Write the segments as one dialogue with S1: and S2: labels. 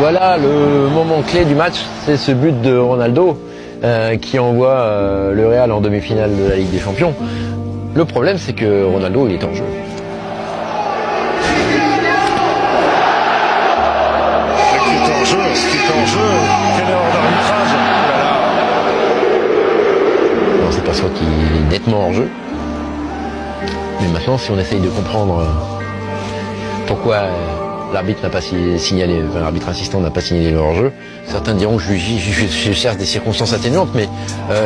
S1: Voilà le moment clé du match, c'est ce but de Ronaldo qui envoie le Real en demi-finale de la Ligue des Champions. Le problème, c'est que Ronaldo, il est en jeu.
S2: Ce qui est en jeu, quelle erreur d'arbitrage.
S1: On s'aperçoit qu'il est nettement hors jeu. Mais maintenant, si on essaye de comprendre pourquoi l'arbitre n'a pas signalé, enfin, l'arbitre assistant n'a pas signalé le hors-jeu, certains diront que je cherche des circonstances atténuantes, mais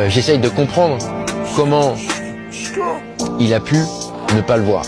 S1: j'essaye de comprendre comment il a pu ne pas le voir.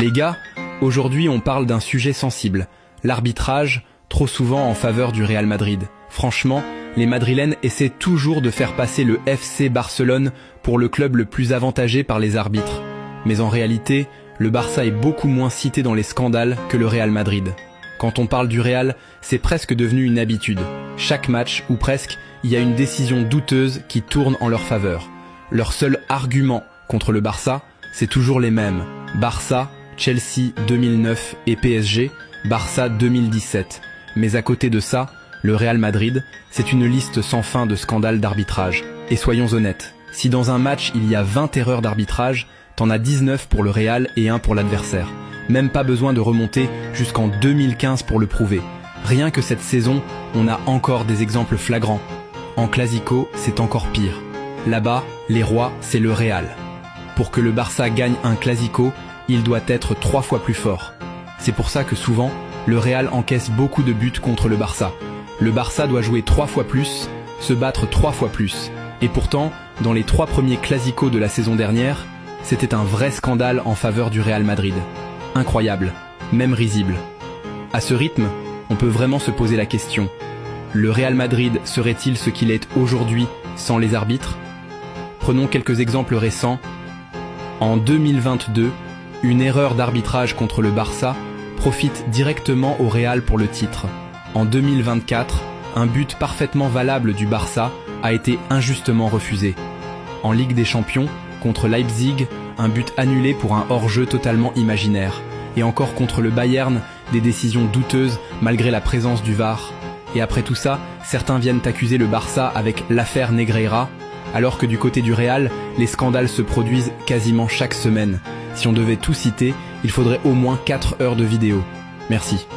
S3: Les gars, aujourd'hui on parle d'un sujet sensible, l'arbitrage, trop souvent en faveur du Real Madrid. Franchement, les Madrilènes essaient toujours de faire passer le FC Barcelone pour le club le plus avantagé par les arbitres. Mais en réalité, le Barça est beaucoup moins cité dans les scandales que le Real Madrid. Quand on parle du Real, c'est presque devenu une habitude. Chaque match, ou presque, il y a une décision douteuse qui tourne en leur faveur. Leur seul argument contre le Barça, c'est toujours les mêmes. Barça, Chelsea 2009 et PSG, Barça 2017. Mais à côté de ça, le Real Madrid, c'est une liste sans fin de scandales d'arbitrage. Et soyons honnêtes, si dans un match il y a 20 erreurs d'arbitrage, t'en as 19 pour le Real et 1 pour l'adversaire. Même pas besoin de remonter jusqu'en 2015 pour le prouver. Rien que cette saison, on a encore des exemples flagrants. En Clasico, c'est encore pire. Là-bas, les rois, c'est le Real. Pour que le Barça gagne un Clasico, il doit être 3 fois plus fort. C'est pour ça que souvent, le Real encaisse beaucoup de buts contre le Barça. Le Barça doit jouer 3 fois plus, se battre 3 fois plus. Et pourtant, dans les 3 premiers Clasicos de la saison dernière, c'était un vrai scandale en faveur du Real Madrid. Incroyable, même risible. À ce rythme, on peut vraiment se poser la question. Le Real Madrid serait-il ce qu'il est aujourd'hui sans les arbitres ? Prenons quelques exemples récents. En 2022, une erreur d'arbitrage contre le Barça profite directement au Real pour le titre. En 2024, un but parfaitement valable du Barça a été injustement refusé. En Ligue des Champions, contre Leipzig, un but annulé pour un hors-jeu totalement imaginaire. Et encore contre le Bayern, des décisions douteuses malgré la présence du VAR. Et après tout ça, certains viennent accuser le Barça avec l'affaire Negreira, alors que du côté du Real, les scandales se produisent quasiment chaque semaine. Si on devait tout citer, il faudrait au moins 4 heures de vidéo. Merci.